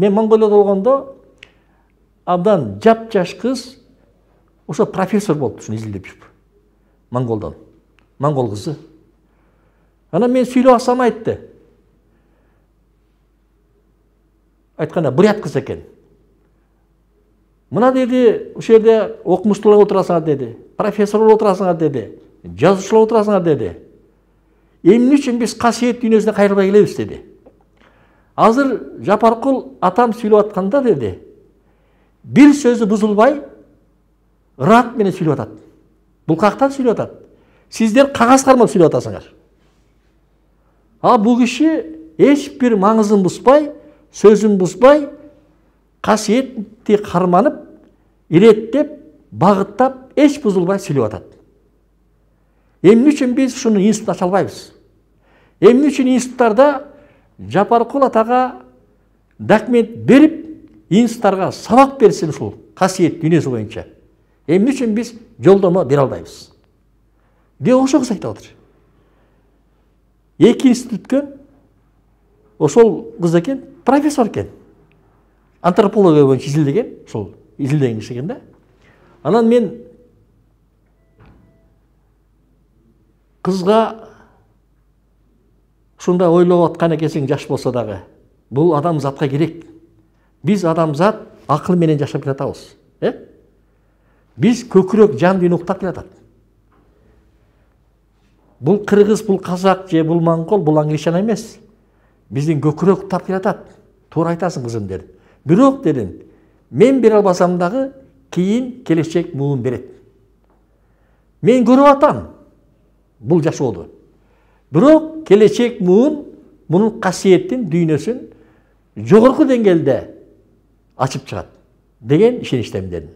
мен Монголияда болгондо абдан жап-жаш кыз ошо профессор болуп ушуну изилдеп жүрүп. Монголдон. Монгол кызы. Анан мен сүйлөп алсам айтты. Айтканда бурят кыз экен. Мына деди, ошол жерде окумуштуулар отурасыңар деди. Профессор болуп отурасыңар деди. Жазуучулар отурасыңар деди. Эмне үчүн биз касиет дүйнөсүнө кайрылбай келебиз деди. Азыр Жапаркул атам сүйлөп атканда деди. Бир сөзү бузулбай ырат менен сүйлөп атат. Бул кактан сүйлөп атат. Сиздер кагаз кармап сүйлөп атасыңар. Бул киши эч бир маңызын бузбай, сөзүн бузбай, касиетти карманып, иреттеп, багыттап, эч бузулбай сүйлөп атат. Эмне үчүн биз ушуну институт ача албайбыз? Эмне үчүн институттарда Жапаркул атага документ берип, институттарга сабак берсин ушул касиет дүйнөсү боюнча? Эмне үчүн биз жолдомо бере албайбыз? Деп ошо кыз айтып атыр. Эки институттөн ошол кыз экен, профессор экен. Антропология боюнча изилдеген, ошол изилдеген киши экен да. Анан мен кызга ушундай ойлоп аткан экенсиң, жаш болсо дагы, бул адамзатка керек. Биз адамзат акыл менен жашап келатабыз. Биз көкүрөк жан дүйнө уктап келатат. Бул кыргыз, бул казак же бул монгол, бул англичан эмес. Биздин көкүрөк уктап келатат. Туура айтасың кызым дедим. Бирок дедим, мен бере албасам дагы кийин келечек муун берет. Мен көрүп атам бул жашоодо. Бирок келечек муун мунун касиеттин дүйнөсүн жогорку деңгээлде ачып чыгат деген ишеничтемин дедим.